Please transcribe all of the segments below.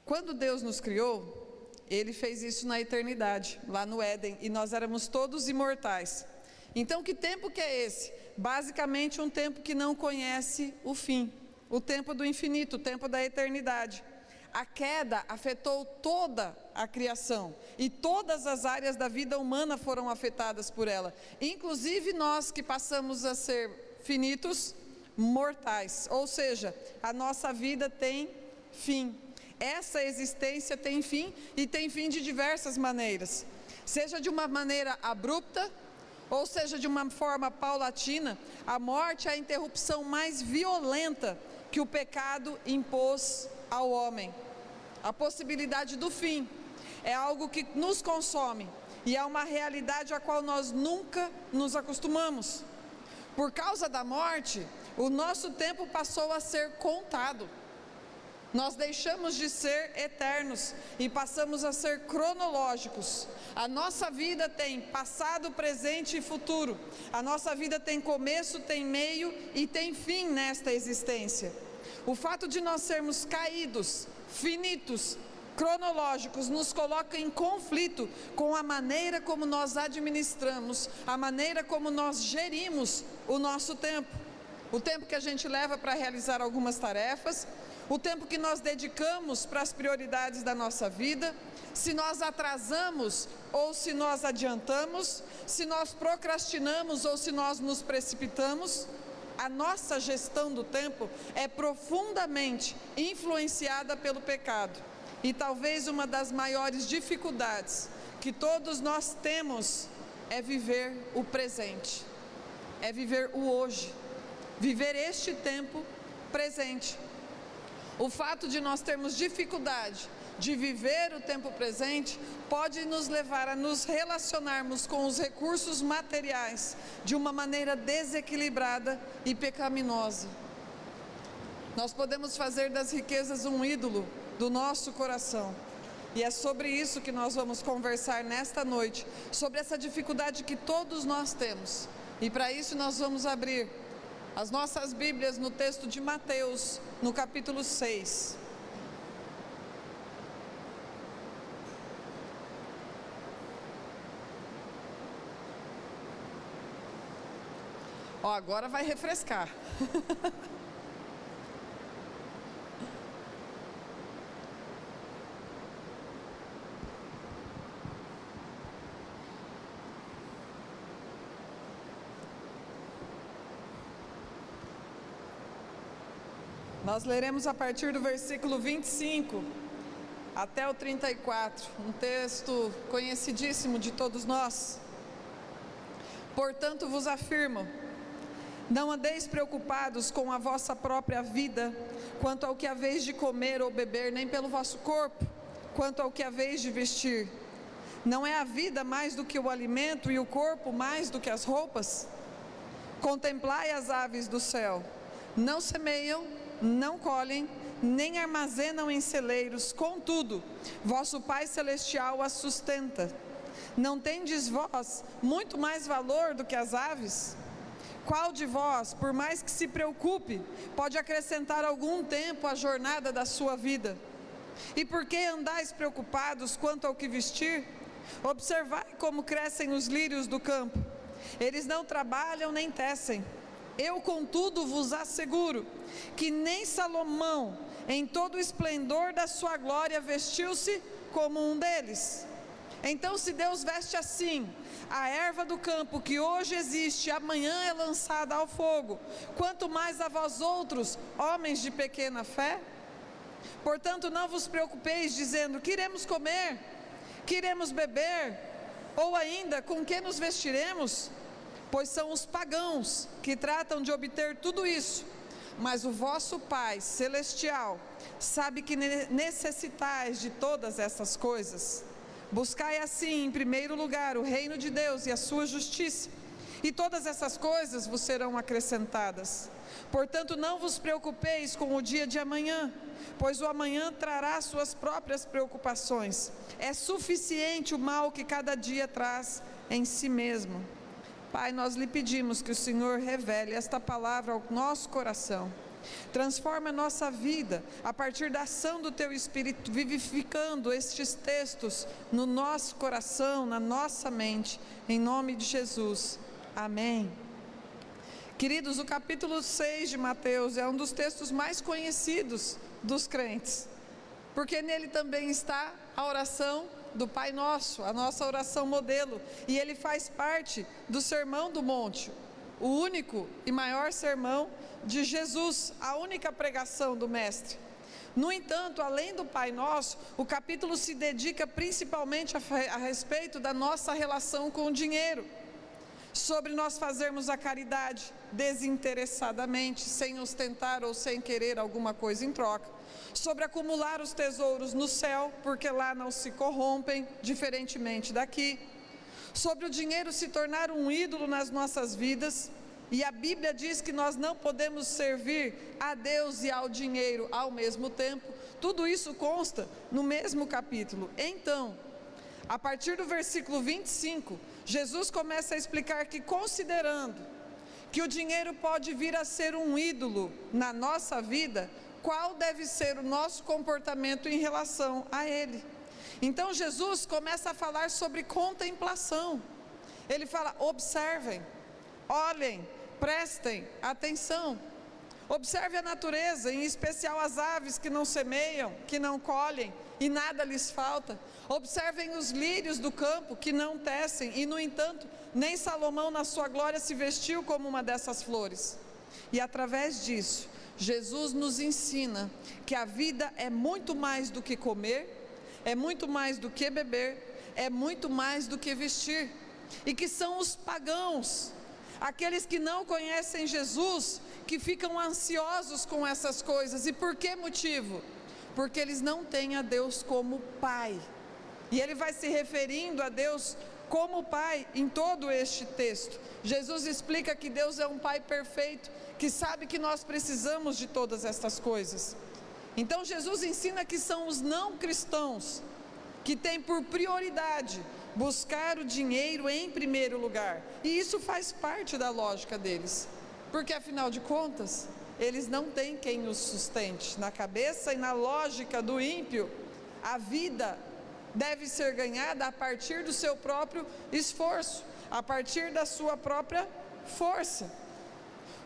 Quando Deus nos criou, Ele fez isso na eternidade, lá no Éden, e nós éramos todos imortais. Então que tempo que é esse? Basicamente um tempo que não conhece o fim, o tempo do infinito, o tempo da eternidade. A queda afetou toda a criação e todas as áreas da vida humana foram afetadas por ela, inclusive nós que passamos a ser finitos, mortais, ou seja, a nossa vida tem fim. Essa existência tem fim e tem fim de diversas maneiras, seja de uma maneira abrupta, ou seja de uma forma paulatina. A morte é a interrupção mais violenta que o pecado impôs ao homem. A possibilidade do fim é algo que nos consome e é uma realidade a qual nós nunca nos acostumamos. Por causa da morte, o nosso tempo passou a ser contado. Nós deixamos de ser eternos e passamos a ser cronológicos. A nossa vida tem passado, presente e futuro. A nossa vida tem começo, tem meio e tem fim nesta existência. O fato de nós sermos caídos, finitos, cronológicos, nos coloca em conflito com a maneira como nós administramos, a maneira como nós gerimos o nosso tempo. O tempo que a gente leva para realizar algumas tarefas, o tempo que nós dedicamos para as prioridades da nossa vida, se nós atrasamos ou se nós adiantamos, se nós procrastinamos ou se nós nos precipitamos. A nossa gestão do tempo é profundamente influenciada pelo pecado. E talvez uma das maiores dificuldades que todos nós temos é viver o presente, é viver o hoje, viver este tempo presente. O fato de nós termos dificuldade de viver o tempo presente pode nos levar a nos relacionarmos com os recursos materiais de uma maneira desequilibrada e pecaminosa. Nós podemos fazer das riquezas um ídolo do nosso coração. E é sobre isso que nós vamos conversar nesta noite, sobre essa dificuldade que todos nós temos. E para isso nós vamos abrir as nossas Bíblias no texto de Mateus, no capítulo 6. Ó, agora vai refrescar. Nós leremos a partir do versículo 25 até o 34, um texto conhecidíssimo de todos nós. Portanto vos afirmo, não andeis preocupados com a vossa própria vida, quanto ao que haveis de comer ou beber, nem pelo vosso corpo, quanto ao que haveis de vestir. Não é a vida mais do que o alimento e o corpo mais do que as roupas? Contemplai as aves do céu, não semeiam, não colhem, nem armazenam em celeiros, contudo, vosso Pai Celestial as sustenta. Não tendes vós muito mais valor do que as aves? Qual de vós, por mais que se preocupe, pode acrescentar algum tempo à jornada da sua vida? E por que andais preocupados quanto ao que vestir? Observai como crescem os lírios do campo. Eles não trabalham nem tecem. Eu, contudo, vos asseguro que nem Salomão, em todo o esplendor da sua glória, vestiu-se como um deles. Então, se Deus veste assim a erva do campo, que hoje existe, amanhã é lançada ao fogo, quanto mais a vós outros, homens de pequena fé? Portanto, não vos preocupeis, dizendo, que iremos comer, que iremos beber, ou ainda, com que nos vestiremos? Pois são os pagãos que tratam de obter tudo isso. Mas o vosso Pai Celestial sabe que necessitais de todas essas coisas. Buscai assim, em primeiro lugar, o reino de Deus e a sua justiça, e todas essas coisas vos serão acrescentadas. Portanto, não vos preocupeis com o dia de amanhã, pois o amanhã trará suas próprias preocupações. É suficiente o mal que cada dia traz em si mesmo. Pai, nós lhe pedimos que o Senhor revele esta palavra ao nosso coração, Transforma a nossa vida a partir da ação do Teu Espírito, vivificando estes textos no nosso coração, na nossa mente, em nome de Jesus. Amém. Queridos, o capítulo 6 de Mateus é um dos textos mais conhecidos dos crentes, porque nele também está a oração do Pai Nosso, a nossa oração modelo, e ele faz parte do Sermão do Monte, o único e maior sermão de Jesus, a única pregação do Mestre. No entanto, além do Pai Nosso, o capítulo se dedica principalmente a respeito da nossa relação com o dinheiro, sobre nós fazermos a caridade desinteressadamente, sem ostentar ou sem querer alguma coisa em troca, sobre acumular os tesouros no céu, porque lá não se corrompem, diferentemente daqui, sobre o dinheiro se tornar um ídolo nas nossas vidas, e a Bíblia diz que nós não podemos servir a Deus e ao dinheiro ao mesmo tempo. Tudo isso consta no mesmo capítulo. Então, a partir do versículo 25, Jesus começa a explicar que, considerando que o dinheiro pode vir a ser um ídolo na nossa vida, qual deve ser o nosso comportamento em relação a ele. Então Jesus começa a falar sobre contemplação. Ele fala: observem, olhem, prestem atenção. Observe a natureza, em especial as aves que não semeiam, que não colhem e nada lhes falta. Observem os lírios do campo que não tecem e, no entanto, nem Salomão na sua glória se vestiu como uma dessas flores. E através disso, Jesus nos ensina que a vida é muito mais do que comer, é muito mais do que beber, é muito mais do que vestir. E que são os pagãos, aqueles que não conhecem Jesus, que ficam ansiosos com essas coisas. E por que motivo? Porque eles não têm a Deus como Pai. E ele vai se referindo a Deus como Pai em todo este texto. Jesus explica que Deus é um Pai perfeito, que sabe que nós precisamos de todas estas coisas. Então Jesus ensina que são os não cristãos que têm por prioridade buscar o dinheiro em primeiro lugar. E isso faz parte da lógica deles, porque afinal de contas, eles não têm quem os sustente. Na cabeça e na lógica do ímpio, a vida deve ser ganhada a partir do seu próprio esforço, a partir da sua própria força.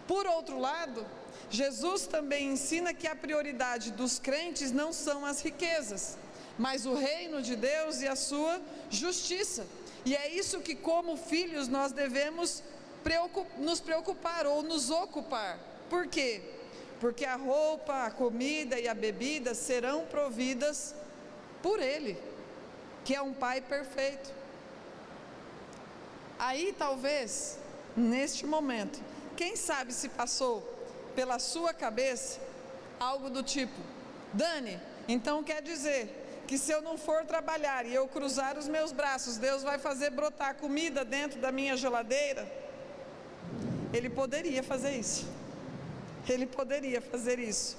Por outro lado, Jesus também ensina que a prioridade dos crentes não são as riquezas, mas o reino de Deus e a sua justiça. E é isso que, como filhos, nós devemos nos preocupar ou nos ocupar. Por quê? Porque a roupa, a comida e a bebida serão providas por Ele, que é um Pai perfeito. Aí talvez, neste momento, quem sabe se passou pela sua cabeça algo do tipo: Dani, então quer dizer que se eu não for trabalhar e eu cruzar os meus braços, Deus vai fazer brotar comida dentro da minha geladeira? Ele poderia fazer isso. Ele poderia fazer isso.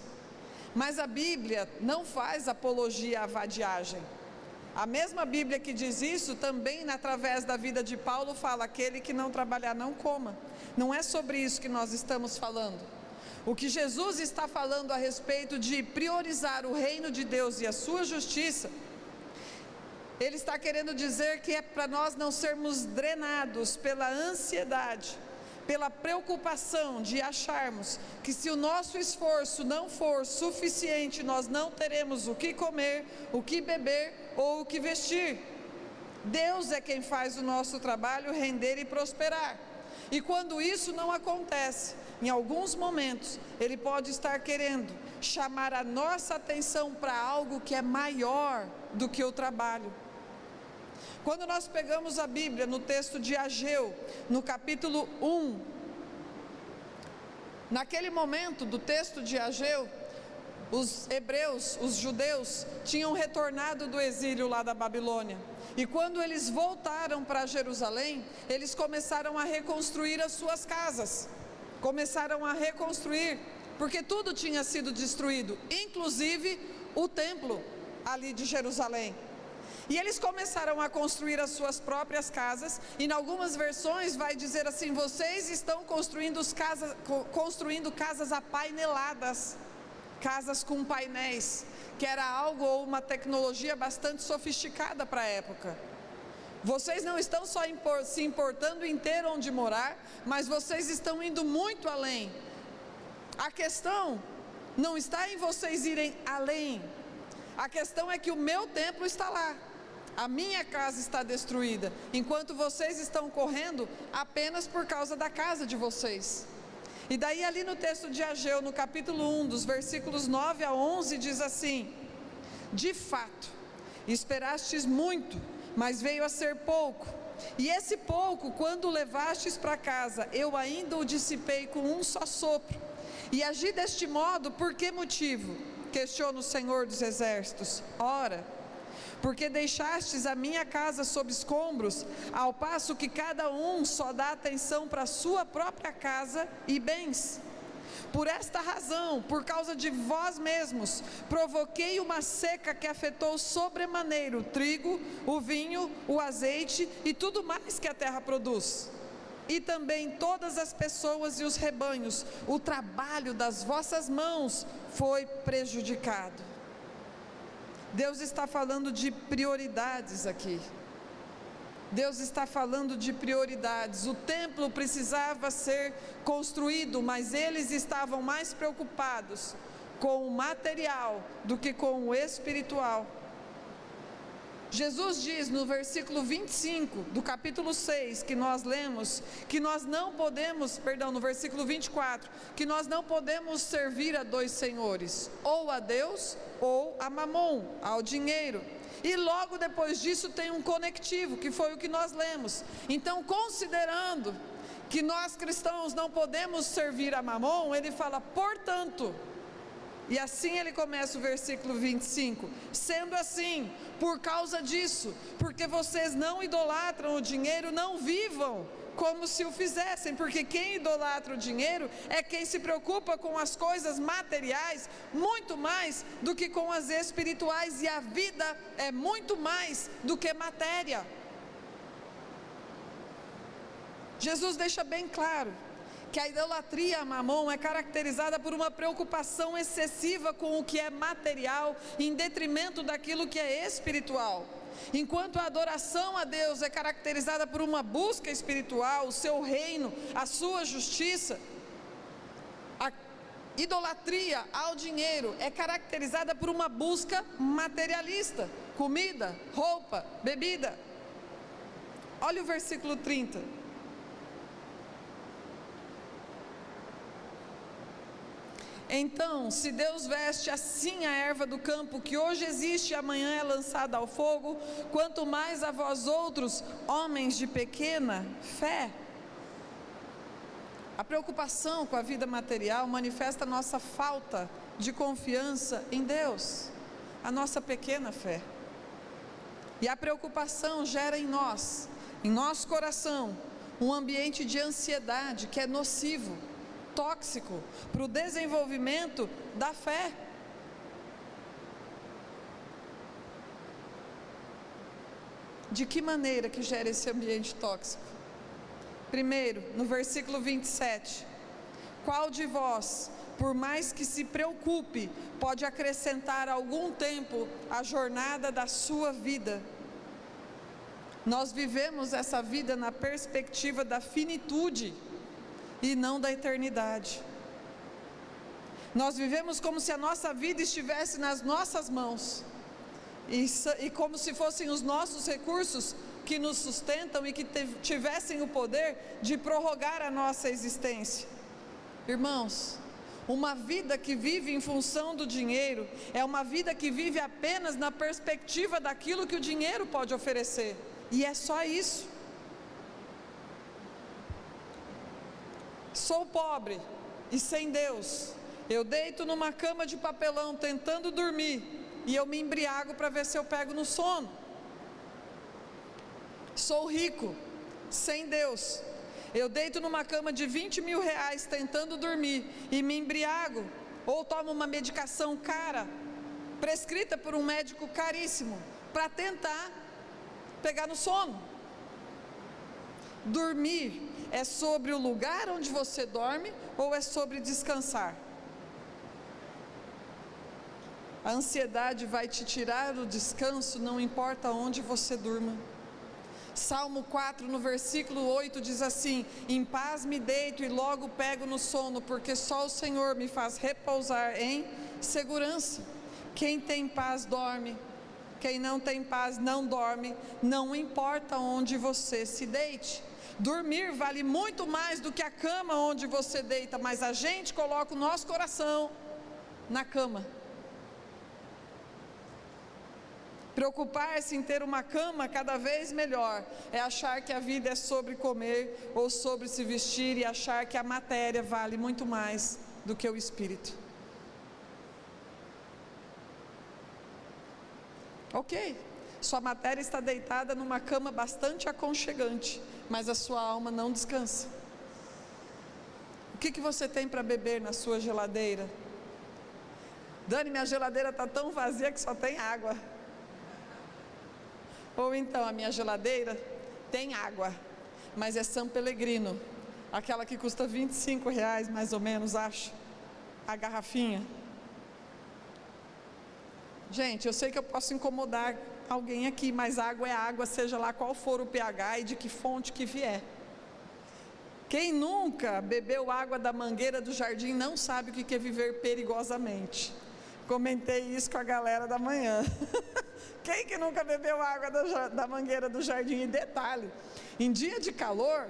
Mas a Bíblia não faz apologia à vadiagem. A mesma Bíblia que diz isso, também através da vida de Paulo, fala: aquele que não trabalhar não coma. Não é sobre isso que nós estamos falando. O que Jesus está falando a respeito de priorizar o reino de Deus e a sua justiça, Ele está querendo dizer que é para nós não sermos drenados pela ansiedade, pela preocupação de acharmos que se o nosso esforço não for suficiente, nós não teremos o que comer, o que beber ou o que vestir. Deus é quem faz o nosso trabalho render e prosperar. E quando isso não acontece, em alguns momentos, Ele pode estar querendo chamar a nossa atenção para algo que é maior do que o trabalho. Quando nós pegamos a Bíblia no texto de Ageu, no capítulo 1, naquele momento do texto de Ageu, os hebreus, os judeus, tinham retornado do exílio lá da Babilônia. E quando eles voltaram para Jerusalém, eles começaram a reconstruir as suas casas. Começaram a reconstruir, porque tudo tinha sido destruído, inclusive o templo ali de Jerusalém. E eles começaram a construir as suas próprias casas, e em algumas versões vai dizer assim: vocês estão construindo casas apaineladas, casas com painéis, que era algo ou uma tecnologia bastante sofisticada para a época. Vocês não estão só se importando em ter onde morar, mas vocês estão indo muito além. A questão não está em vocês irem além, a questão é que o meu templo está lá, a minha casa está destruída, enquanto vocês estão correndo apenas por causa da casa de vocês. E daí ali no texto de Ageu, no capítulo 1, dos versículos 9 a 11, diz assim: de fato, esperastes muito, mas veio a ser pouco, e esse pouco, quando o levastes para casa, eu ainda o dissipei com um só sopro. E agi deste modo, por que motivo? Questiona o Senhor dos Exércitos. Ora, porque deixastes a minha casa sob escombros, ao passo que cada um só dá atenção para a sua própria casa e bens. Por esta razão, por causa de vós mesmos, provoquei uma seca que afetou sobremaneira o trigo, o vinho, o azeite e tudo mais que a terra produz. E também todas as pessoas e os rebanhos, o trabalho das vossas mãos foi prejudicado. Deus está falando de prioridades aqui. Deus está falando de prioridades. O templo precisava ser construído, mas eles estavam mais preocupados com o material do que com o espiritual. Jesus diz no versículo 25 do capítulo 6 que nós lemos, que nós não podemos, no versículo 24, que nós não podemos servir a dois senhores, ou a Deus ou a Mamon, ao dinheiro. E logo depois disso tem um conectivo, que foi o que nós lemos. Então, considerando que nós cristãos não podemos servir a Mamon, ele fala, portanto, e assim ele começa o versículo 25, sendo assim, por causa disso, porque vocês não idolatram o dinheiro, não vivam como se o fizessem, porque quem idolatra o dinheiro é quem se preocupa com as coisas materiais muito mais do que com as espirituais, e a vida é muito mais do que matéria. Jesus deixa bem claro que a idolatria a Mamon é caracterizada por uma preocupação excessiva com o que é material, em detrimento daquilo que é espiritual. Enquanto a adoração a Deus é caracterizada por uma busca espiritual, o seu reino, a sua justiça, a idolatria ao dinheiro é caracterizada por uma busca materialista, comida, roupa, bebida. Olha o versículo 30. Então, se Deus veste assim a erva do campo, que hoje existe e amanhã é lançada ao fogo, quanto mais a vós outros, homens de pequena fé. A preocupação com a vida material manifesta a nossa falta de confiança em Deus, a nossa pequena fé. E a preocupação gera em nós, em nosso coração, um ambiente de ansiedade que é nocivo, tóxico para o desenvolvimento da fé. De que maneira que gera esse ambiente tóxico? Primeiro, no versículo 27, qual de vós, por mais que se preocupe, pode acrescentar algum tempo à jornada da sua vida? Nós vivemos essa vida na perspectiva da finitude e não da eternidade. Nós vivemos como se a nossa vida estivesse nas nossas mãos, e como se fossem os nossos recursos que nos sustentam e que tivessem o poder de prorrogar a nossa existência. Irmãos, uma vida que vive em função do dinheiro é uma vida que vive apenas na perspectiva daquilo que o dinheiro pode oferecer, e é só isso. Sou pobre e sem Deus, eu deito numa cama de papelão tentando dormir, e eu me embriago para ver se eu pego no sono. Sou rico, sem Deus, eu deito numa cama de 20 mil reais tentando dormir, e me embriago, ou tomo uma medicação cara, prescrita por um médico caríssimo, para tentar pegar no sono. Dormir é sobre o lugar onde você dorme ou é sobre descansar? A ansiedade vai te tirar o descanso, não importa onde você durma. Salmo 4, no versículo 8, diz assim: em paz me deito e logo pego no sono, porque só o Senhor me faz repousar em segurança. Quem tem paz dorme, quem não tem paz não dorme, não importa onde você se deite. Dormir vale muito mais do que a cama onde você deita, mas a gente coloca o nosso coração na cama. Preocupar-se em ter uma cama cada vez melhor é achar que a vida é sobre comer ou sobre se vestir e achar que a matéria vale muito mais do que o espírito. Ok, sua matéria está deitada numa cama bastante aconchegante, mas a sua alma não descansa. O que você tem para beber na sua geladeira? Dani, minha geladeira está tão vazia que só tem água. Ou então, a minha geladeira tem água, mas é San Pellegrino, aquela que custa R$25 mais ou menos, acho, a garrafinha. Gente, eu sei que eu posso incomodar alguém aqui, mas água é água, seja lá qual for o pH e de que fonte que vier. Quem nunca bebeu água da mangueira do jardim não sabe o que é viver perigosamente. Comentei isso com a galera da manhã. Quem que nunca bebeu água da mangueira do jardim? E detalhe, em dia de calor,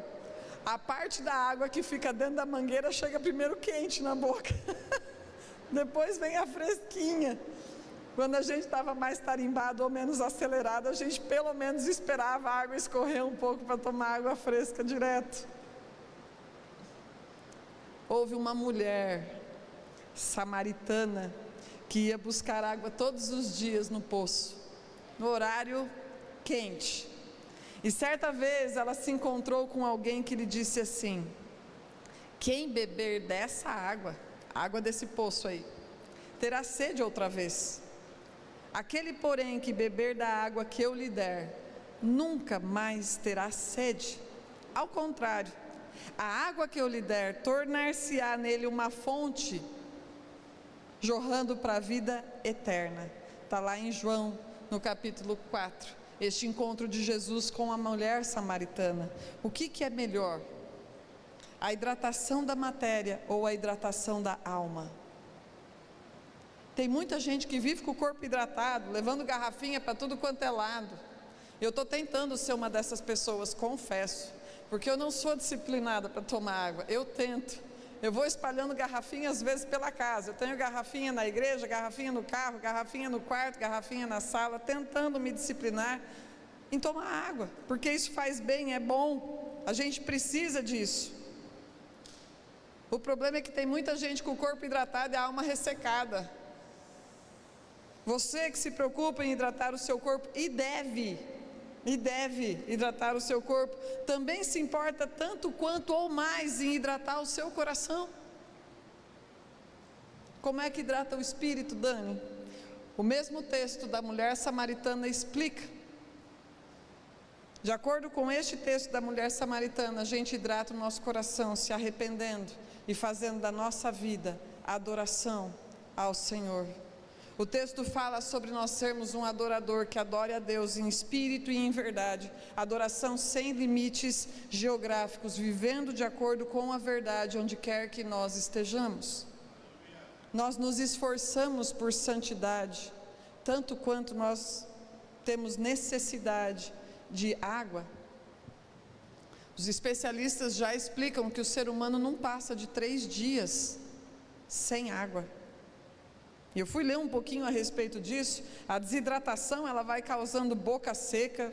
a parte da água que fica dentro da mangueira chega primeiro quente na boca. Depois vem a fresquinha. Quando a gente estava mais tarimbado ou menos acelerado, a gente pelo menos esperava a água escorrer um pouco para tomar água fresca direto. Houve uma mulher samaritana que ia buscar água todos os dias no poço, no horário quente. E certa vez ela se encontrou com alguém que lhe disse assim: quem beber dessa água, água desse poço aí, terá sede outra vez. Aquele, porém, que beber da água que eu lhe der, nunca mais terá sede. Ao contrário, a água que eu lhe der tornar-se-á nele uma fonte jorrando para a vida eterna. Está lá em João, no capítulo 4, este encontro de Jesus com a mulher samaritana. O que é melhor? A hidratação da matéria ou a hidratação da alma? Tem muita gente que vive com o corpo hidratado, levando garrafinha para tudo quanto é lado. Eu estou tentando ser uma dessas pessoas, confesso, porque eu não sou disciplinada para tomar água. Eu tento. Eu vou espalhando garrafinha às vezes pela casa. Eu tenho garrafinha na igreja, garrafinha no carro, garrafinha no quarto, garrafinha na sala, tentando me disciplinar em tomar água, porque isso faz bem, é bom. A gente precisa disso. O problema é que tem muita gente com o corpo hidratado e a alma ressecada. Você que se preocupa em hidratar o seu corpo e deve hidratar o seu corpo, também se importa tanto quanto ou mais em hidratar o seu coração. Como é que hidrata o espírito, Dani? O mesmo texto da mulher samaritana explica. De acordo com este texto da mulher samaritana, a gente hidrata o nosso coração se arrependendo e fazendo da nossa vida a adoração ao Senhor. O texto fala sobre nós sermos um adorador que adore a Deus em espírito e em verdade, adoração sem limites geográficos, vivendo de acordo com a verdade onde quer que nós estejamos. Nós nos esforçamos por santidade, tanto quanto nós temos necessidade de água. Os especialistas já explicam que o ser humano não passa de 3 dias sem água. E eu fui ler um pouquinho a respeito disso. A desidratação, ela vai causando boca seca,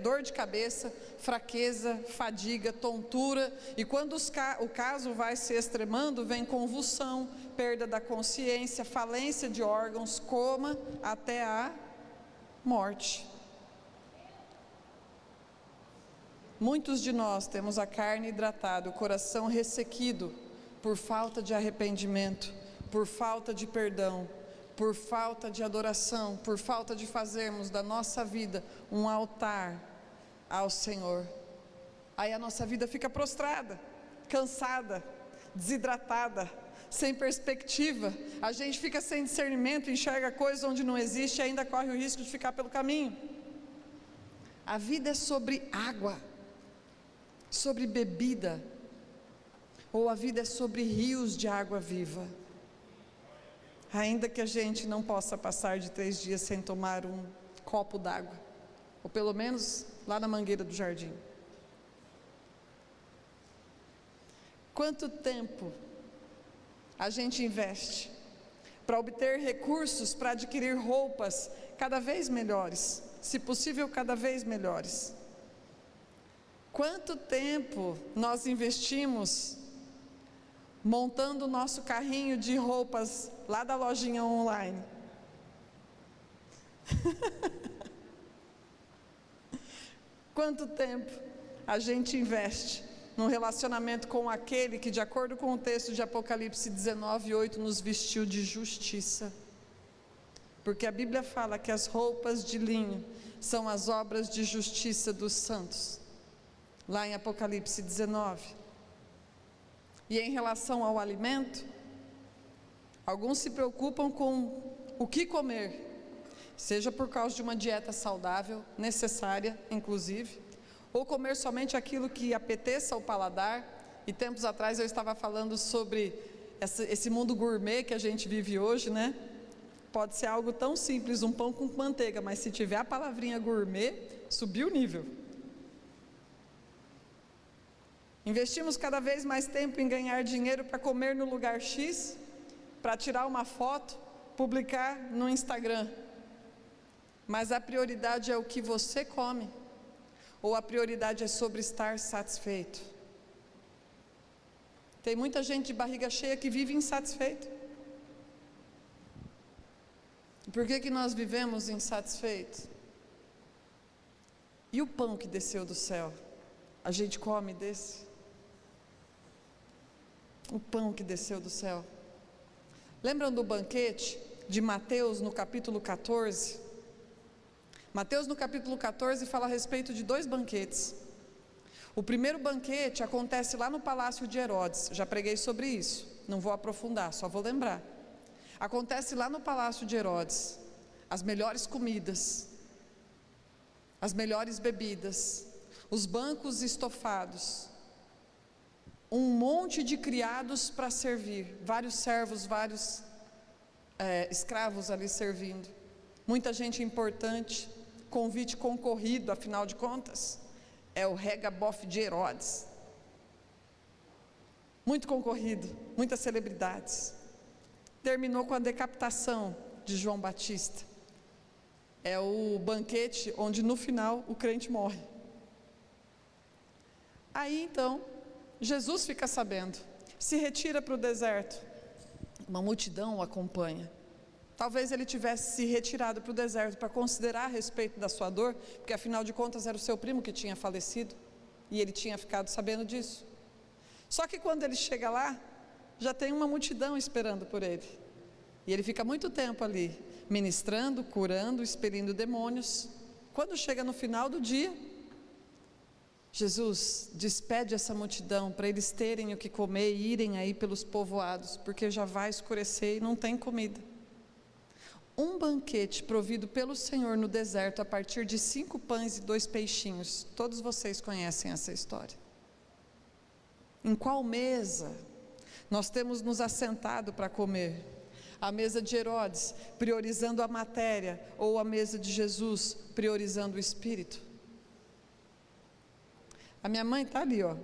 dor de cabeça, fraqueza, fadiga, tontura, e quando o caso vai se extremando, vem convulsão, perda da consciência, falência de órgãos, coma, até a morte. Muitos de nós temos a carne hidratada, o coração ressequido por falta de arrependimento, por falta de perdão, por falta de adoração, por falta de fazermos da nossa vida um altar ao Senhor. Aí a nossa vida fica prostrada, cansada, desidratada, sem perspectiva. A gente fica sem discernimento, enxerga coisas onde não existe e ainda corre o risco de ficar pelo caminho. A vida é sobre água, sobre bebida, ou a vida é sobre rios de água viva. Ainda que a gente não possa passar de 3 dias sem tomar um copo d'água, ou pelo menos lá na mangueira do jardim. Quanto tempo a gente investe para obter recursos para adquirir roupas cada vez melhores, se possível cada vez melhores? Quanto tempo nós investimos montando o nosso carrinho de roupas lá da lojinha online? Quanto tempo a gente investe num relacionamento com aquele que, de acordo com o texto de Apocalipse 19:8, nos vestiu de justiça? Porque a Bíblia fala que as roupas de linho são as obras de justiça dos santos, lá em Apocalipse 19. E em relação ao alimento, alguns se preocupam com o que comer, seja por causa de uma dieta saudável, necessária inclusive, ou comer somente aquilo que apeteça ao paladar. E tempos atrás eu estava falando sobre esse mundo gourmet que a gente vive hoje, né? Pode ser algo tão simples, um pão com manteiga, mas se tiver a palavrinha gourmet, subiu o nível. Investimos cada vez mais tempo em ganhar dinheiro para comer no lugar X, para tirar uma foto, publicar no Instagram. Mas a prioridade é o que você come, ou a prioridade é sobre estar satisfeito? Tem muita gente de barriga cheia que vive insatisfeito. Por que nós vivemos insatisfeitos? E o pão que desceu do céu? A gente come desse? O pão que desceu do céu. Lembram do banquete de Mateus no capítulo 14? Mateus no capítulo 14 fala a respeito de 2 banquetes. O primeiro banquete acontece lá no palácio de Herodes. Já preguei sobre isso, não vou aprofundar, só vou lembrar. Acontece lá no palácio de Herodes, as melhores comidas, as melhores bebidas, os bancos estofados, um monte de criados para servir, vários servos, vários escravos ali servindo, muita gente importante, convite concorrido, afinal de contas, é o Regabof de Herodes, muito concorrido, muitas celebridades. Terminou com a decapitação de João Batista. É o banquete onde no final o crente morre. Aí então, Jesus fica sabendo, se retira para o deserto. Uma multidão o acompanha. Talvez ele tivesse se retirado para o deserto para considerar a respeito da sua dor, porque afinal de contas era o seu primo que tinha falecido, e ele tinha ficado sabendo disso. Só que quando ele chega lá, já tem uma multidão esperando por ele, e ele fica muito tempo ali, ministrando, curando, expelindo demônios. Quando chega no final do dia, Jesus despede essa multidão para eles terem o que comer e irem aí pelos povoados, porque já vai escurecer e não tem comida. Um banquete provido pelo Senhor no deserto a partir de 5 pães e 2 peixinhos. Todos vocês conhecem essa história. Em qual mesa nós temos nos assentado para comer? A mesa de Herodes, priorizando a matéria, ou a mesa de Jesus, priorizando o espírito? A minha mãe está ali, ó.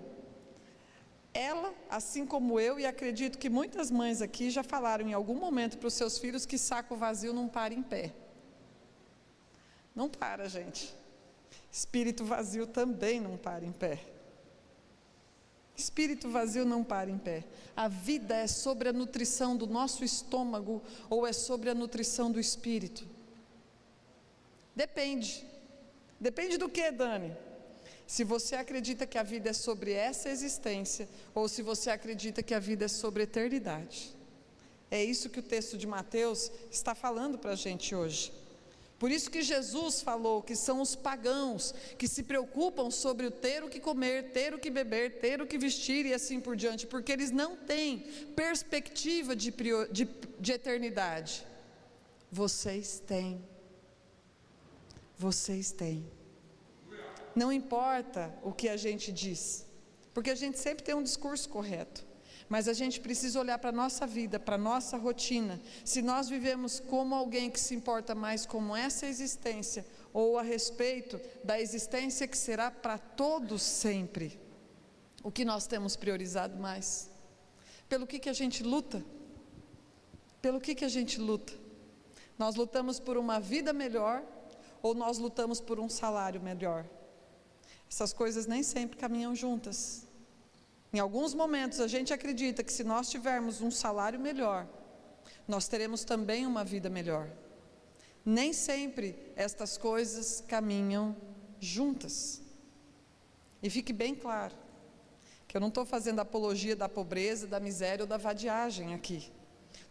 Ela, assim como eu, e acredito que muitas mães aqui já falaram em algum momento para os seus filhos que saco vazio não para em pé. Não para, gente. Espírito vazio também não para em pé. Espírito vazio não para em pé. A vida é sobre a nutrição do nosso estômago ou é sobre a nutrição do espírito? Depende. Depende do que, Dani? Se você acredita que a vida é sobre essa existência, ou se você acredita que a vida é sobre a eternidade. É isso que o texto de Mateus está falando para a gente hoje. Por isso que Jesus falou que são os pagãos que se preocupam sobre o ter o que comer, ter o que beber, ter o que vestir e assim por diante, porque eles não têm perspectiva de eternidade. Vocês têm. Vocês têm. Não importa o que a gente diz, porque a gente sempre tem um discurso correto, mas a gente precisa olhar para a nossa vida, para a nossa rotina, se nós vivemos como alguém que se importa mais com essa existência, ou a respeito da existência que será para todos sempre. O que nós temos priorizado mais? Pelo que a gente luta? Pelo que a gente luta? Nós lutamos por uma vida melhor, ou nós lutamos por um salário melhor? Essas coisas nem sempre caminham juntas. Em alguns momentos a gente acredita que se nós tivermos um salário melhor, nós teremos também uma vida melhor. Nem sempre estas coisas caminham juntas. E fique bem claro, que eu não estou fazendo apologia da pobreza, da miséria ou da vadiagem aqui.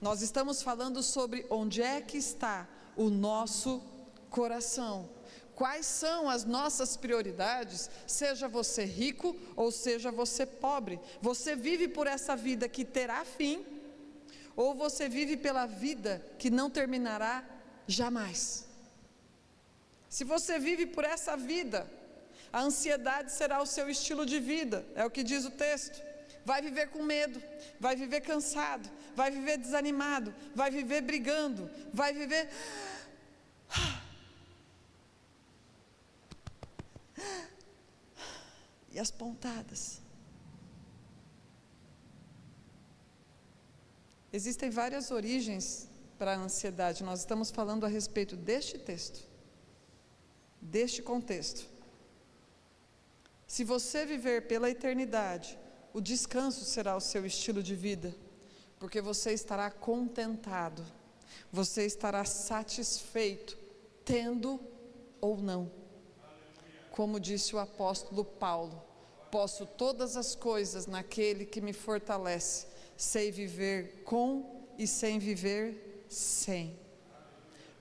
Nós estamos falando sobre onde é que está o nosso coração. Quais são as nossas prioridades, seja você rico ou seja você pobre? Você vive por essa vida que terá fim, ou você vive pela vida que não terminará jamais? Se você vive por essa vida, a ansiedade será o seu estilo de vida, é o que diz o texto. Vai viver com medo, vai viver cansado, vai viver desanimado, vai viver brigando, vai viver... E as pontadas. Existem várias origens para a ansiedade. Nós estamos falando a respeito deste texto, deste contexto. Se você viver pela eternidade, o descanso será o seu estilo de vida, porque você estará contentado, você estará satisfeito, tendo ou não. Como disse o apóstolo Paulo, posso todas as coisas naquele que me fortalece, sei viver com e sem viver sem.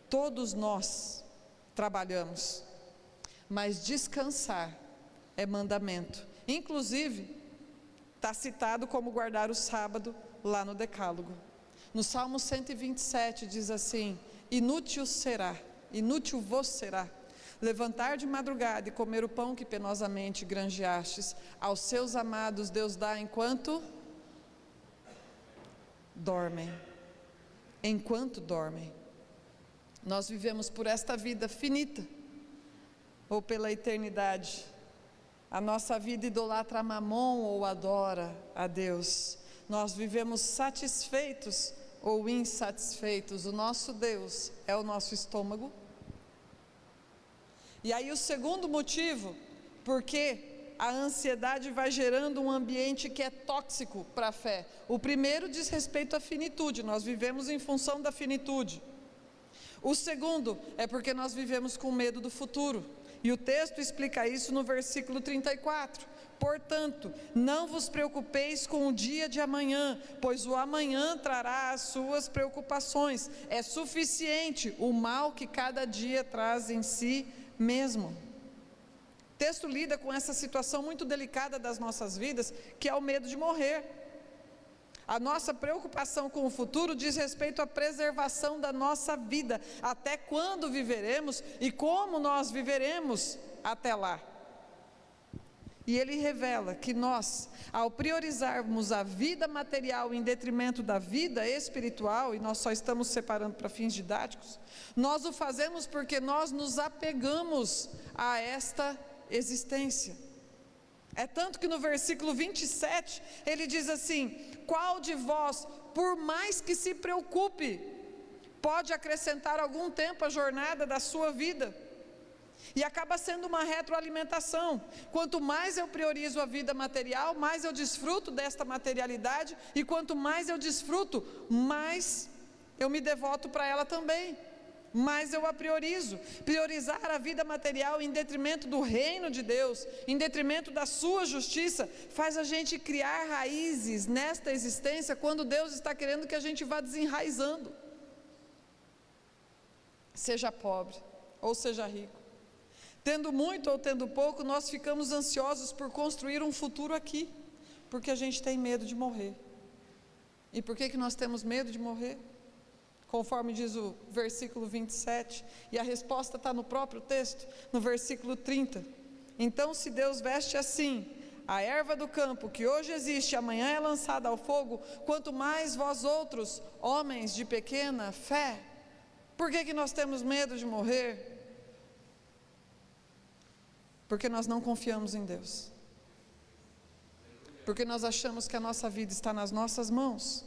Todos nós trabalhamos, mas descansar é mandamento. Inclusive, está citado como guardar o sábado lá no Decálogo. No Salmo 127 diz assim: inútil vos será levantar de madrugada e comer o pão que penosamente granjeastes, aos seus amados Deus dá enquanto dormem. Enquanto dormem. Nós vivemos por esta vida finita, ou pela eternidade. A nossa vida idolatra Mamon ou adora a Deus. Nós vivemos satisfeitos ou insatisfeitos. O nosso Deus é o nosso estômago. E aí o segundo motivo, porque a ansiedade vai gerando um ambiente que é tóxico para a fé. O primeiro diz respeito à finitude, nós vivemos em função da finitude. O segundo é porque nós vivemos com medo do futuro. E o texto explica isso no versículo 34. Portanto, não vos preocupeis com o dia de amanhã, pois o amanhã trará as suas preocupações. É suficiente o mal que cada dia traz em si mesmo. O texto lida com essa situação muito delicada das nossas vidas, que é o medo de morrer. A nossa preocupação com o futuro diz respeito à preservação da nossa vida, até quando viveremos e como nós viveremos até lá. E ele revela que nós, ao priorizarmos a vida material em detrimento da vida espiritual, e nós só estamos separando para fins didáticos, nós o fazemos porque nós nos apegamos a esta existência. É tanto que no versículo 27, ele diz assim: qual de vós, por mais que se preocupe, pode acrescentar algum tempo à jornada da sua vida? E acaba sendo uma retroalimentação. Quanto mais eu priorizo a vida material, mais eu desfruto desta materialidade, e quanto mais eu desfruto, mais eu me devoto para ela também. mais eu a priorizo. Priorizar a vida material em detrimento do reino de Deus, em detrimento da sua justiça, faz a gente criar raízes nesta existência, quando Deus está querendo que a gente vá desenraizando. Seja pobre ou seja rico, tendo muito ou tendo pouco, nós ficamos ansiosos por construir um futuro aqui, porque a gente tem medo de morrer. E por que nós temos medo de morrer? Conforme diz o versículo 27, e a resposta está no próprio texto, no versículo 30. Então, se Deus veste assim a erva do campo, que hoje existe e amanhã é lançada ao fogo, quanto mais vós outros, homens de pequena fé. Por que nós temos medo de morrer? Porque nós não confiamos em Deus. Porque nós achamos que a nossa vida está nas nossas mãos.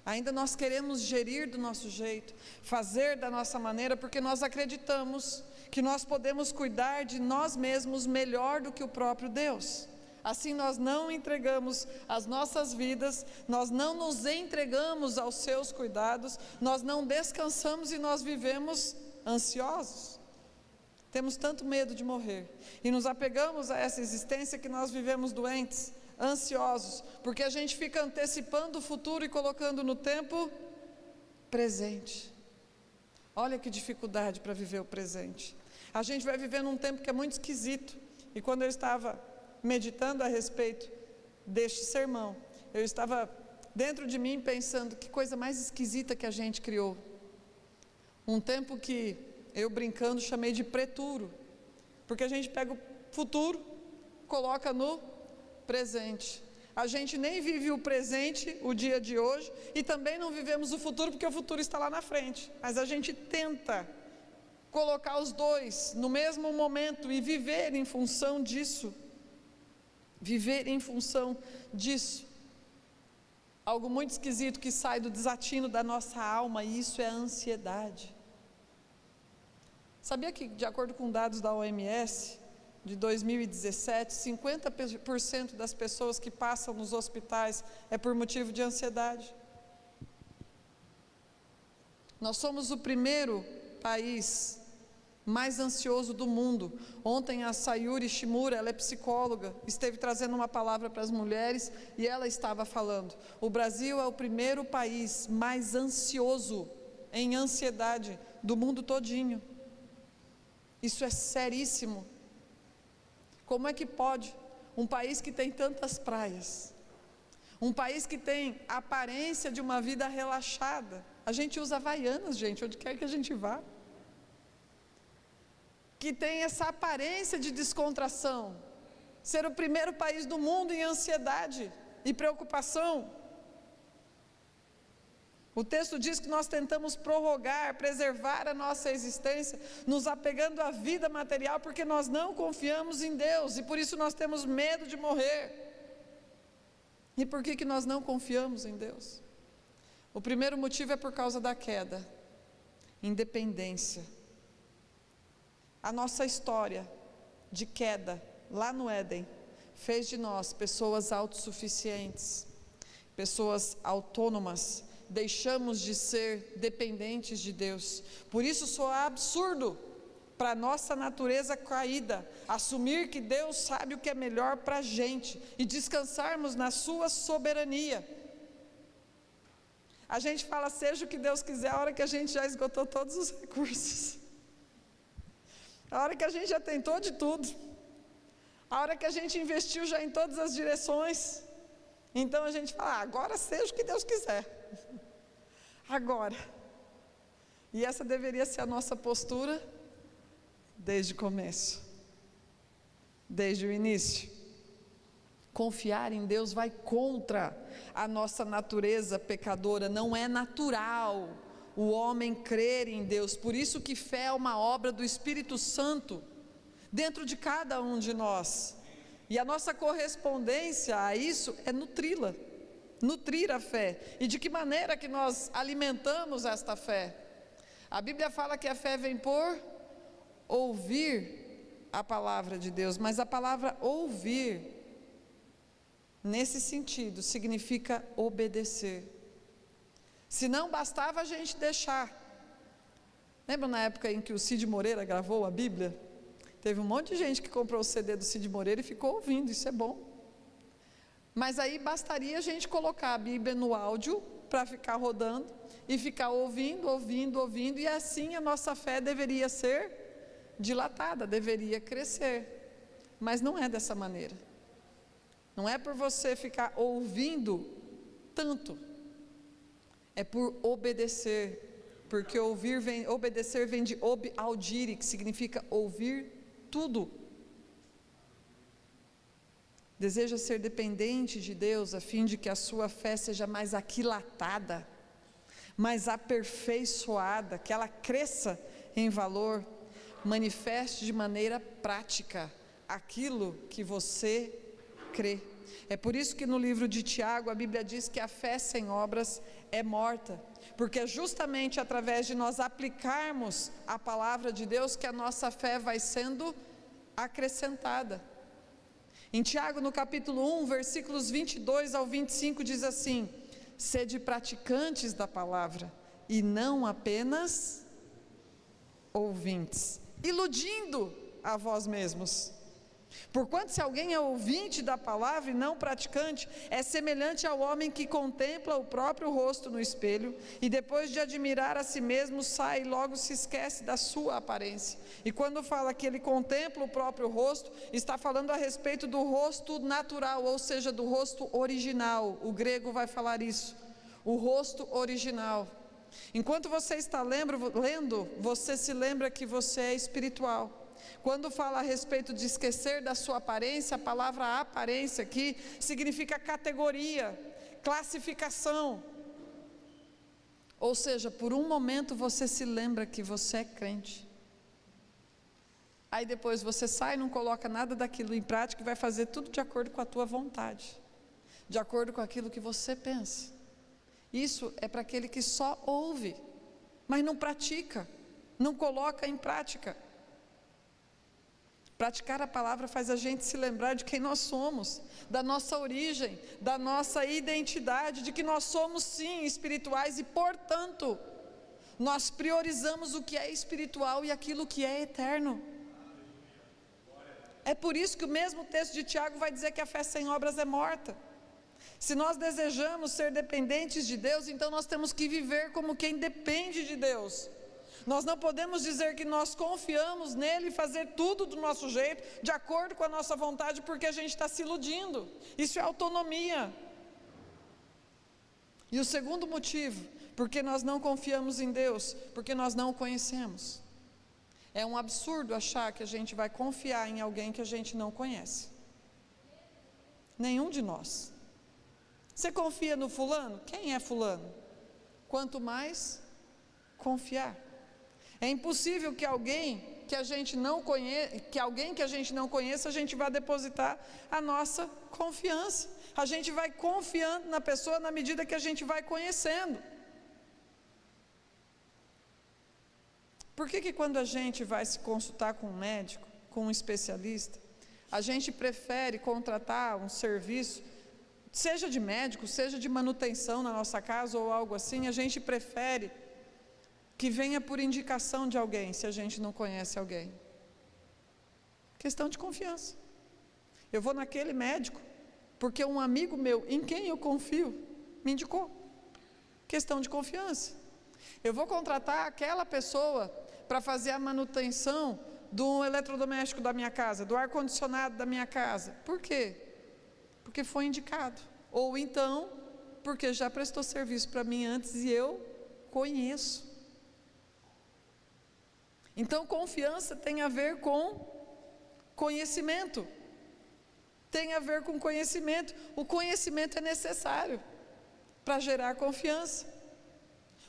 Ainda nós queremos gerir do nosso jeito, fazer da nossa maneira, porque nós acreditamos que nós podemos cuidar de nós mesmos melhor do que o próprio Deus. Assim nós não entregamos as nossas vidas, nós não nos entregamos aos seus cuidados, nós não descansamos e nós vivemos ansiosos. Temos tanto medo de morrer e nos apegamos a essa existência que nós vivemos doentes, ansiosos, porque a gente fica antecipando o futuro e colocando no tempo presente. Olha que dificuldade para viver o presente. A gente vai viver num tempo que é muito esquisito, e quando eu estava meditando a respeito deste sermão, eu estava dentro de mim pensando, que coisa mais esquisita que a gente criou. Um tempo que eu brincando chamei de preturo, porque a gente pega o futuro, coloca no presente. A gente nem vive o presente, o dia de hoje, e também não vivemos o futuro, porque o futuro está lá na frente, mas a gente tenta colocar os dois no mesmo momento e viver em função disso. Viver em função disso. Algo muito esquisito que sai do desatino da nossa alma, e isso é a ansiedade. Sabia que, de acordo com dados da OMS, de 2017, 50% das pessoas que passam nos hospitais é por motivo de ansiedade. Nós somos o primeiro país mais ansioso do mundo. Ontem a Sayuri Shimura, ela é psicóloga, esteve trazendo uma palavra para as mulheres e ela estava falando: o Brasil é o primeiro país mais ansioso, em ansiedade, do mundo todinho. Isso é seríssimo. Como é que pode um país que tem tantas praias, um país que tem a aparência de uma vida relaxada, a gente usa Havaianas, gente, onde quer que a gente vá, que tem essa aparência de descontração, ser o primeiro país do mundo em ansiedade e preocupação? O texto diz que nós tentamos prorrogar, preservar a nossa existência, nos apegando à vida material, porque nós não confiamos em Deus, e por isso nós temos medo de morrer. E por que nós não confiamos em Deus? O primeiro motivo é por causa da queda, independência. A nossa história de queda, lá no Éden, fez de nós pessoas autossuficientes, pessoas autônomas. Deixamos de ser dependentes de Deus. Por isso soa absurdo para a nossa natureza caída assumir que Deus sabe o que é melhor para a gente e descansarmos na sua soberania. A gente fala, seja o que Deus quiser, a hora que a gente já esgotou todos os recursos, a hora que a gente já tentou de tudo, a hora que a gente investiu já em todas as direções. Então a gente fala, agora seja o que Deus quiser. Agora. E essa deveria ser a nossa postura desde o começo, desde o início. Confiar em Deus vai contra a nossa natureza pecadora. Não é natural o homem crer em Deus. Por isso que fé é uma obra do Espírito Santo dentro de cada um de nós. E a nossa correspondência a isso é nutri-la. Nutrir a fé. E de que maneira que nós alimentamos esta fé? A Bíblia fala que a fé vem por ouvir a palavra de Deus, mas a palavra ouvir, nesse sentido, significa obedecer. Se não bastava a gente deixar Lembra na época em que o Cid Moreira gravou a Bíblia? Teve um monte de gente que comprou o CD do Cid Moreira e ficou ouvindo, isso é bom. Mas aí bastaria a gente colocar a Bíblia no áudio para ficar rodando e ficar ouvindo, e assim a nossa fé deveria ser dilatada, deveria crescer. Mas não é dessa maneira. Não é por você ficar ouvindo tanto, é por obedecer, porque obedecer vem de ob audire, que significa ouvir tudo. Deseja ser dependente de Deus, a fim de que a sua fé seja mais aquilatada, mais aperfeiçoada, que ela cresça em valor, manifeste de maneira prática aquilo que você crê. É por isso que no livro de Tiago a Bíblia diz que a fé sem obras é morta, porque é justamente através de nós aplicarmos a palavra de Deus que a nossa fé vai sendo acrescentada. Em Tiago, no capítulo 1, versículos 22 ao 25, diz assim: sede praticantes da palavra, e não apenas ouvintes, iludindo a vós mesmos. Porquanto se alguém é ouvinte da palavra e não praticante, é semelhante ao homem que contempla o próprio rosto no espelho, e depois de admirar a si mesmo, sai e logo se esquece da sua aparência. E quando fala que ele contempla o próprio rosto, está falando a respeito do rosto natural, ou seja, do rosto original. O grego vai falar isso, o rosto original. Enquanto você está lendo, você se lembra que você é espiritual. Quando fala a respeito de esquecer da sua aparência, a palavra aparência aqui significa categoria, classificação. Ou seja, por um momento você se lembra que você é crente. Aí depois você sai, não coloca nada daquilo em prática e vai fazer tudo de acordo com a tua vontade, de acordo com aquilo que você pensa. Isso é para aquele que só ouve, mas não pratica, não coloca em prática. Praticar a palavra faz a gente se lembrar de quem nós somos, da nossa origem, da nossa identidade, de que nós somos sim espirituais e, portanto, nós priorizamos o que é espiritual e aquilo que é eterno. É por isso que o mesmo texto de Tiago vai dizer que a fé sem obras é morta. Se nós desejamos ser dependentes de Deus, então nós temos que viver como quem depende de Deus. Nós não podemos dizer que nós confiamos nele e fazer tudo do nosso jeito, de acordo com a nossa vontade, porque a gente está se iludindo. Isso é autonomia. E o segundo motivo, porque nós não confiamos em Deus, porque nós não o conhecemos. É um absurdo achar que a gente vai confiar em alguém que a gente não conhece. Nenhum de nós. Você confia no fulano? Quem é fulano? Quanto mais confiar. É impossível que alguém que a gente não conheça, a gente vai depositar a nossa confiança. A gente vai confiando na pessoa na medida que a gente vai conhecendo. Por que quando a gente vai se consultar com um médico, com um especialista, a gente prefere contratar um serviço, seja de médico, seja de manutenção na nossa casa ou algo assim, a gente prefere que venha por indicação de alguém, se a gente não conhece alguém. Questão de confiança. Eu vou naquele médico, porque um amigo meu, em quem eu confio, me indicou. Questão de confiança. Eu vou contratar aquela pessoa para fazer a manutenção do eletrodoméstico da minha casa, do ar-condicionado da minha casa. Por quê? Porque foi indicado. Ou então, porque já prestou serviço para mim antes e eu conheço. Então, confiança tem a ver com conhecimento. Tem a ver com conhecimento. O conhecimento é necessário para gerar confiança.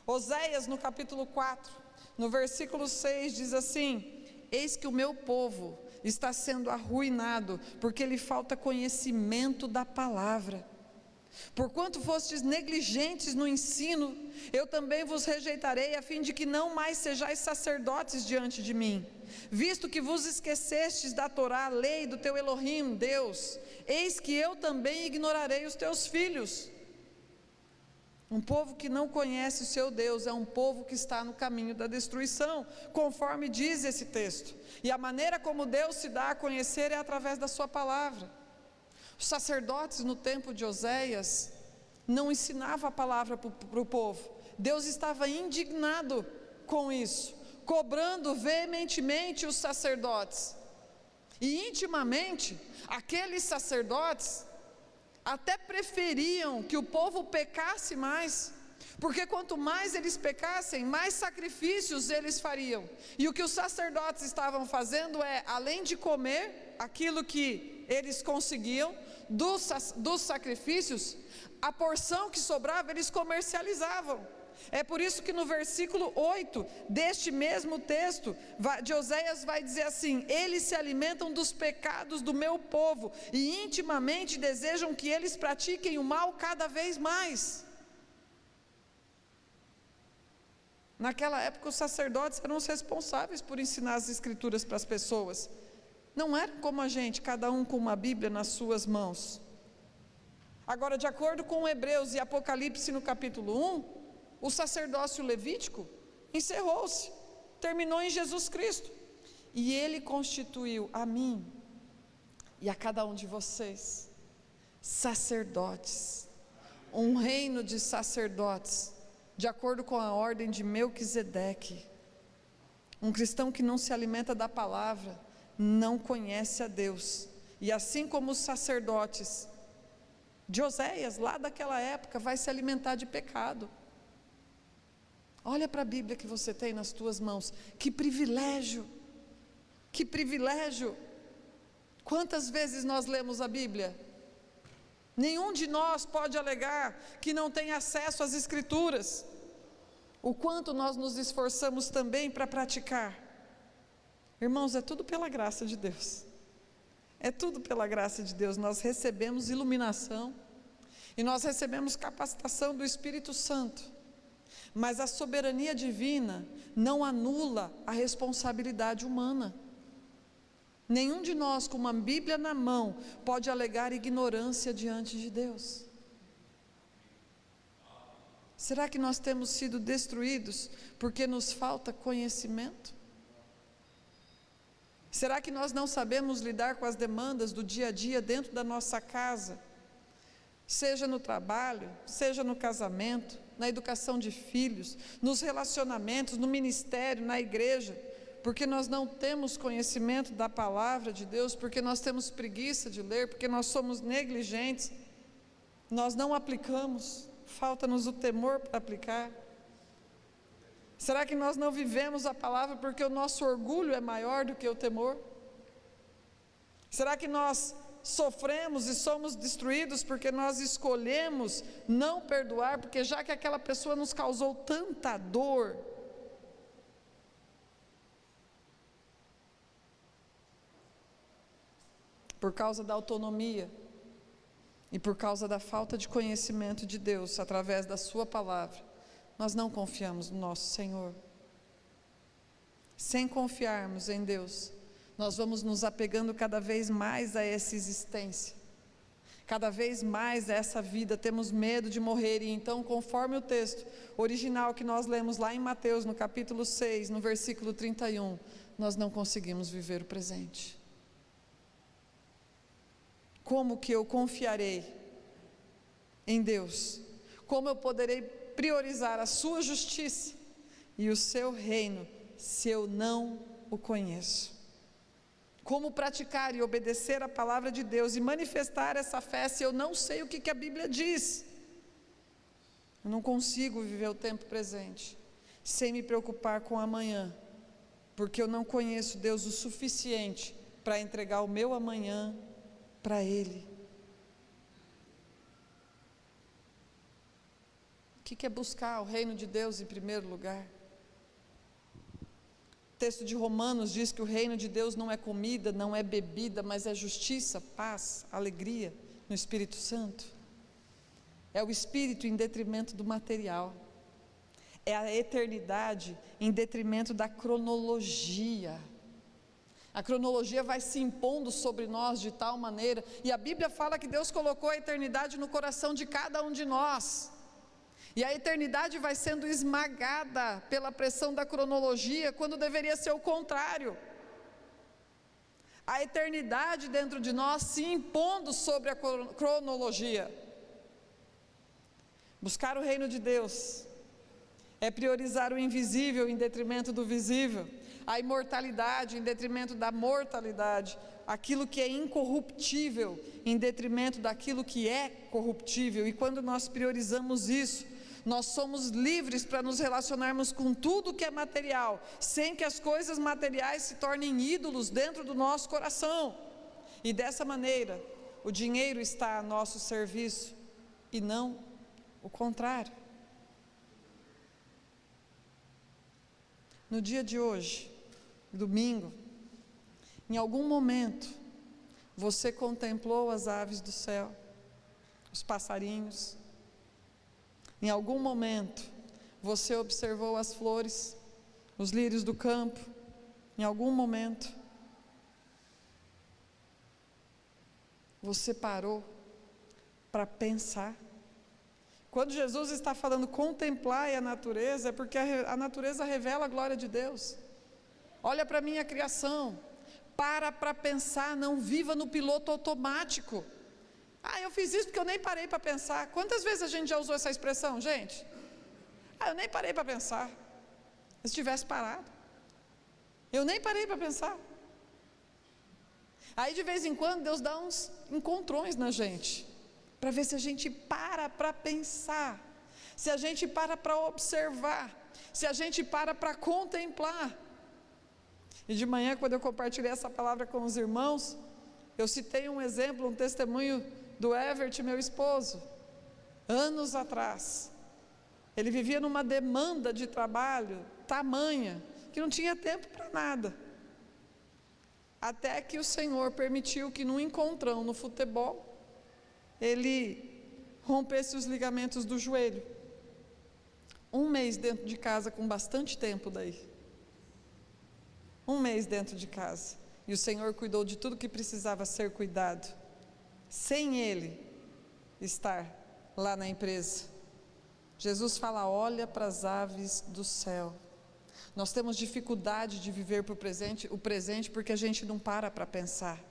Oséias, no capítulo 4, no versículo 6, diz assim: eis que o meu povo está sendo arruinado, porque lhe falta conhecimento da palavra. Porquanto fostes negligentes no ensino, eu também vos rejeitarei, a fim de que não mais sejais sacerdotes diante de mim. Visto que vos esquecestes da Torá, a lei do teu Elohim, Deus, eis que eu também ignorarei os teus filhos. Um povo que não conhece o seu Deus é um povo que está no caminho da destruição, conforme diz esse texto. E a maneira como Deus se dá a conhecer é através da sua palavra. Os sacerdotes no tempo de Oséias não ensinavam a palavra para o povo. Deus estava indignado com isso, cobrando veementemente os sacerdotes. E intimamente, aqueles sacerdotes até preferiam que o povo pecasse mais, porque quanto mais eles pecassem, mais sacrifícios eles fariam. E o que os sacerdotes estavam fazendo é, além de comer aquilo que eles conseguiam dos sacrifícios, a porção que sobrava eles comercializavam. É por isso que no versículo 8 deste mesmo texto de Oséias vai dizer assim: eles se alimentam dos pecados do meu povo e intimamente desejam que eles pratiquem o mal cada vez mais. Naquela época os sacerdotes eram os responsáveis por ensinar as escrituras para as pessoas. Não era como a gente, cada um com uma Bíblia nas suas mãos. Agora, de acordo com Hebreus e Apocalipse no capítulo 1, o sacerdócio levítico encerrou-se, terminou em Jesus Cristo. E Ele constituiu a mim e a cada um de vocês sacerdotes, um reino de sacerdotes, de acordo com a ordem de Melquisedeque. Um cristão que não se alimenta da palavra não conhece a Deus. E assim como os sacerdotes de Oséias, lá daquela época, vai se alimentar de pecado. Olha para a Bíblia que você tem nas tuas mãos. Que privilégio! Que privilégio! Quantas vezes nós lemos a Bíblia? Nenhum de nós pode alegar que não tem acesso às Escrituras. O quanto nós nos esforçamos também para praticar. Irmãos, é tudo pela graça de Deus. É tudo pela graça de Deus. Nós recebemos iluminação e nós recebemos capacitação do Espírito Santo. Mas a soberania divina não anula a responsabilidade humana. Nenhum de nós com uma Bíblia na mão pode alegar ignorância diante de Deus. Será que nós temos sido destruídos porque nos falta conhecimento? Será que nós não sabemos lidar com as demandas do dia a dia dentro da nossa casa? Seja no trabalho, seja no casamento, na educação de filhos, nos relacionamentos, no ministério, na igreja, porque nós não temos conhecimento da palavra de Deus, porque nós temos preguiça de ler, porque nós somos negligentes, nós não aplicamos, falta-nos o temor para aplicar. Será que nós não vivemos a palavra porque o nosso orgulho é maior do que o temor? Será que nós sofremos e somos destruídos porque nós escolhemos não perdoar, porque já que aquela pessoa nos causou tanta dor, por causa da autonomia e por causa da falta de conhecimento de Deus através da sua palavra, nós não confiamos no nosso Senhor. Sem confiarmos em Deus, nós vamos nos apegando cada vez mais a essa existência, cada vez mais a essa vida, temos medo de morrer. E então, conforme o texto original que nós lemos lá em Mateus, no capítulo 6, no versículo 31, nós não conseguimos viver o presente. Como que eu confiarei em Deus? Como eu poderei priorizar a sua justiça e o seu reino se eu não o conheço? Como praticar e obedecer a palavra de Deus e manifestar essa fé se eu não sei o que a Bíblia diz? Eu não consigo viver o tempo presente sem me preocupar com amanhã, porque eu não conheço Deus o suficiente para entregar o meu amanhã para Ele. O que é buscar o reino de Deus em primeiro lugar? O texto de Romanos diz que o reino de Deus não é comida, não é bebida, mas é justiça, paz, alegria no Espírito Santo. É o Espírito em detrimento do material. É a eternidade em detrimento da cronologia. A cronologia vai se impondo sobre nós de tal maneira, e a Bíblia fala que Deus colocou a eternidade no coração de cada um de nós. E a eternidade vai sendo esmagada pela pressão da cronologia, quando deveria ser o contrário. A eternidade dentro de nós se impondo sobre a cronologia. Buscar o reino de Deus é priorizar o invisível em detrimento do visível, a imortalidade em detrimento da mortalidade, aquilo que é incorruptível em detrimento daquilo que é corruptível. E quando nós priorizamos isso, nós somos livres para nos relacionarmos com tudo que é material, sem que as coisas materiais se tornem ídolos dentro do nosso coração. E dessa maneira, o dinheiro está a nosso serviço e não o contrário. No dia de hoje, domingo, em algum momento, você contemplou as aves do céu, os passarinhos? Em algum momento, você observou as flores, os lírios do campo? Em algum momento, você parou para pensar? Quando Jesus está falando contemplar a natureza, é porque a natureza revela a glória de Deus. Olha para a minha criação, para pensar, não viva no piloto automático. Eu fiz isso porque eu nem parei para pensar. Quantas vezes a gente já usou essa expressão, gente? Eu nem parei para pensar. Se tivesse parado, eu nem parei para pensar. Aí de vez em quando Deus dá uns encontrões na gente, para ver se a gente para pensar, se a gente para observar, se a gente para contemplar. E de manhã, quando eu compartilhei essa palavra com os irmãos, eu citei um exemplo, um testemunho do Evert, meu esposo. Anos atrás, ele vivia numa demanda de trabalho tamanha, que não tinha tempo para nada. Até que o Senhor permitiu que num encontrão no futebol, ele rompesse os ligamentos do joelho. 1 mês dentro de casa, com bastante tempo daí. 1 mês dentro de casa. E o Senhor cuidou de tudo que precisava ser cuidado, sem ele estar lá na empresa. Jesus fala: olha para as aves do céu. Nós temos dificuldade de viver o presente porque a gente não para pensar.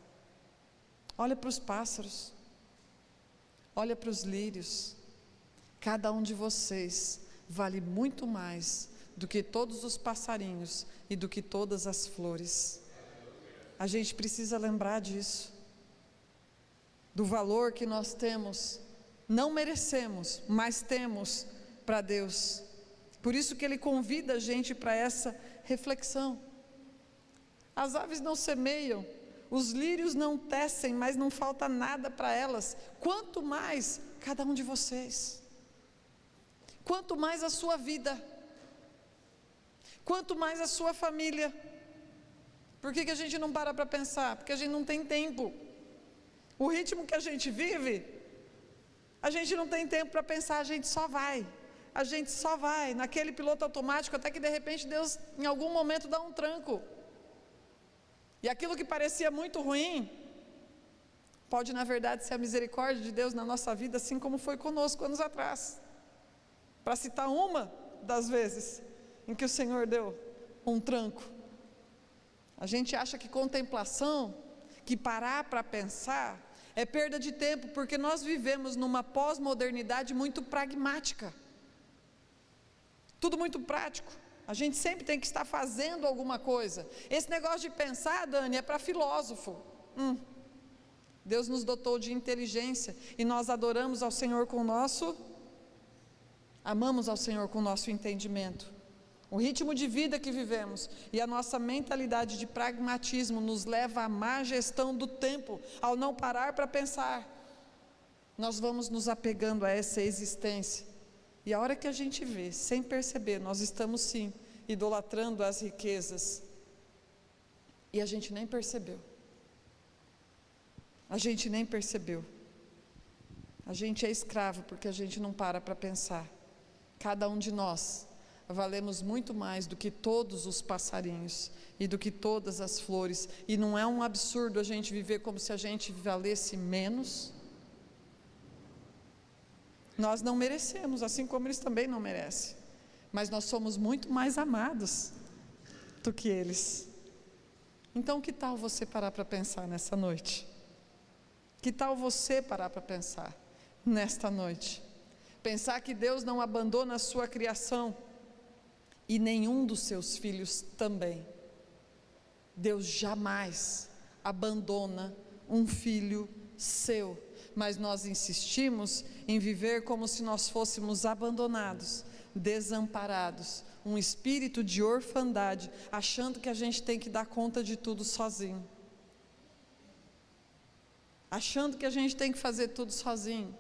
Olha para os pássaros, olha para os lírios. Cada um de vocês vale muito mais do que todos os passarinhos e do que todas as flores. A gente precisa lembrar disso, do valor que nós temos, não merecemos, mas temos para Deus. Por isso que Ele convida a gente para essa reflexão. As aves não semeiam, os lírios não tecem, mas não falta nada para elas. Quanto mais cada um de vocês, quanto mais a sua vida, quanto mais a sua família. Por que a gente não para pensar? Porque a gente não tem tempo. O ritmo que a gente vive, a gente não tem tempo para pensar, a gente só vai. A gente só vai naquele piloto automático, até que de repente Deus em algum momento dá um tranco. E aquilo que parecia muito ruim, pode na verdade ser a misericórdia de Deus na nossa vida, assim como foi conosco anos atrás. Para citar uma das vezes em que o Senhor deu um tranco. A gente acha que contemplação, que parar para pensar, é perda de tempo, porque nós vivemos numa pós-modernidade muito pragmática. Tudo muito prático. A gente sempre tem que estar fazendo alguma coisa. Esse negócio de pensar, Dani, é para filósofo. Deus nos dotou de inteligência e nós adoramos ao Senhor com o nosso, amamos ao Senhor com o nosso entendimento. O ritmo de vida que vivemos e a nossa mentalidade de pragmatismo nos leva à má gestão do tempo, ao não parar para pensar. Nós vamos nos apegando a essa existência. E a hora que a gente vê, sem perceber, nós estamos sim idolatrando as riquezas. E a gente nem percebeu. A gente nem percebeu. A gente é escravo porque a gente não para pensar. Cada um de nós valemos muito mais do que todos os passarinhos e do que todas as flores. E não é um absurdo a gente viver como se a gente valesse menos? Nós não merecemos, assim como eles também não merecem. Mas nós somos muito mais amados do que eles. Então, que tal você parar para pensar nessa noite? Que tal você parar para pensar nesta noite? Pensar que Deus não abandona a sua criação e nenhum dos seus filhos também. Deus jamais abandona um filho seu, mas nós insistimos em viver como se nós fôssemos abandonados, desamparados, um espírito de orfandade, achando que a gente tem que dar conta de tudo sozinho, achando que a gente tem que fazer tudo sozinho,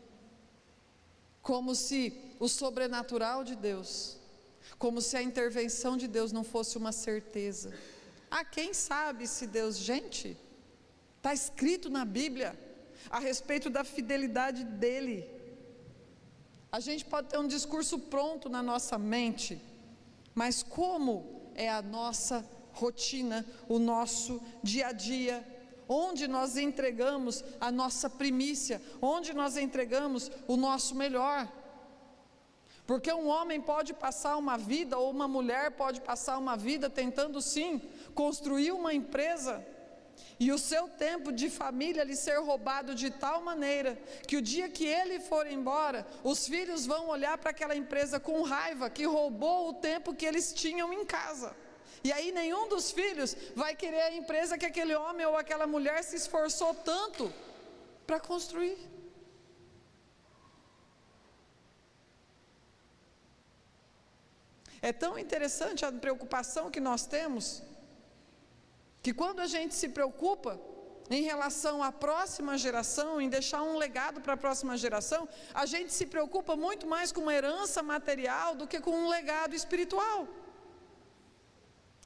como se o sobrenatural de Deus, como se a intervenção de Deus não fosse uma certeza. Quem sabe se Deus, gente, está escrito na Bíblia a respeito da fidelidade dEle. A gente pode ter um discurso pronto na nossa mente, mas como é a nossa rotina, o nosso dia a dia, onde nós entregamos a nossa primícia, onde nós entregamos o nosso melhor. Porque um homem pode passar uma vida, ou uma mulher pode passar uma vida tentando sim construir uma empresa, e o seu tempo de família lhe ser roubado de tal maneira, que o dia que ele for embora, os filhos vão olhar para aquela empresa com raiva, que roubou o tempo que eles tinham em casa. E aí nenhum dos filhos vai querer a empresa que aquele homem ou aquela mulher se esforçou tanto para construir. É tão interessante a preocupação que nós temos, que quando a gente se preocupa em relação à próxima geração, em deixar um legado para a próxima geração, a gente se preocupa muito mais com uma herança material do que com um legado espiritual.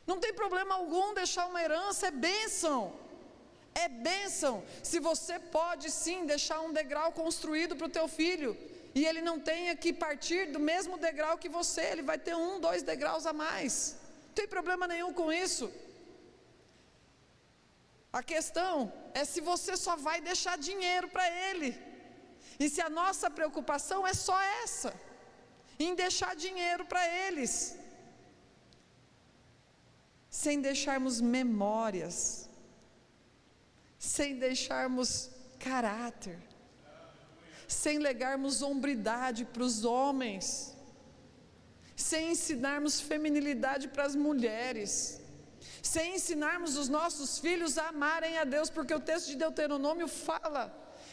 Não tem problema algum deixar uma herança, é bênção. É bênção, se você pode sim deixar um degrau construído para o teu filho, e ele não tenha que partir do mesmo degrau que você, ele vai ter 1, 2 degraus a mais, não tem problema nenhum com isso. A questão é se você só vai deixar dinheiro para ele, e se a nossa preocupação é só essa, em deixar dinheiro para eles, sem deixarmos memórias, sem deixarmos caráter, sem legarmos hombridade para os homens, sem ensinarmos feminilidade para as mulheres, sem ensinarmos os nossos filhos a amarem a Deus, porque o texto de Deuteronômio fala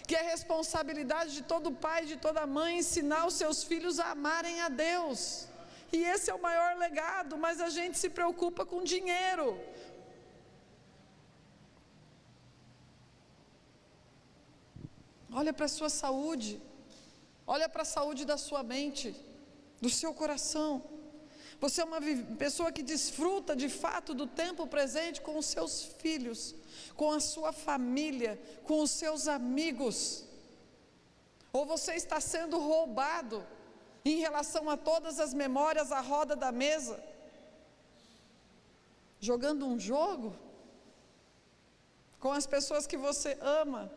que é responsabilidade de todo pai e de toda mãe ensinar os seus filhos a amarem a Deus, e esse é o maior legado, mas a gente se preocupa com dinheiro. Olha para a sua saúde, olha para a saúde da sua mente, do seu coração. Você é uma pessoa que desfruta de fato do tempo presente com os seus filhos, com a sua família, com os seus amigos? Ou você está sendo roubado em relação a todas as memórias à roda da mesa, jogando um jogo com as pessoas que você ama?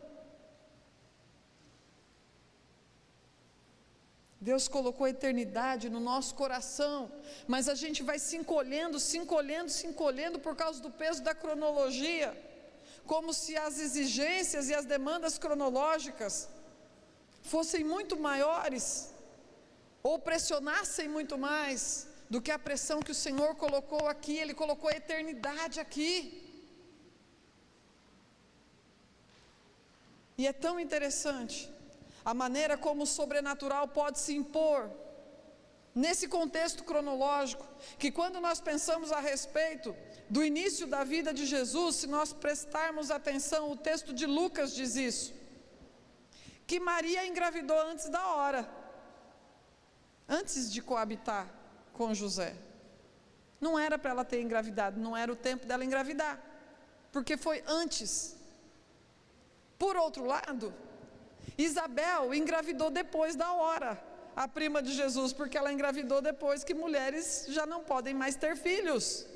Deus colocou a eternidade no nosso coração, mas a gente vai se encolhendo por causa do peso da cronologia, como se as exigências e as demandas cronológicas fossem muito maiores, ou pressionassem muito mais do que a pressão que o Senhor colocou aqui. Ele colocou a eternidade aqui. E é tão interessante a maneira como o sobrenatural pode se impor nesse contexto cronológico, que quando nós pensamos a respeito do início da vida de Jesus, se nós prestarmos atenção, o texto de Lucas diz isso, que Maria engravidou antes da hora, antes de coabitar com José. Não era para ela ter engravidado, não era o tempo dela engravidar, porque foi antes. Por outro lado, Isabel engravidou depois da hora, a prima de Jesus, porque ela engravidou depois que mulheres já não podem mais ter filhos.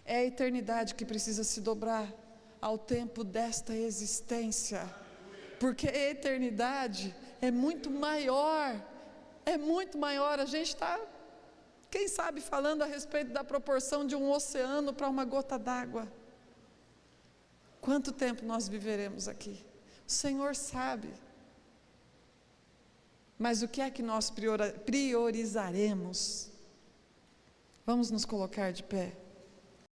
É a eternidade que precisa se dobrar ao tempo desta existência, porque a eternidade é muito maior, a gente está, quem sabe, falando a respeito da proporção de um oceano para uma gota d'água. Quanto tempo nós viveremos aqui? O Senhor sabe. Mas o que é que nós priorizaremos? Vamos nos colocar de pé.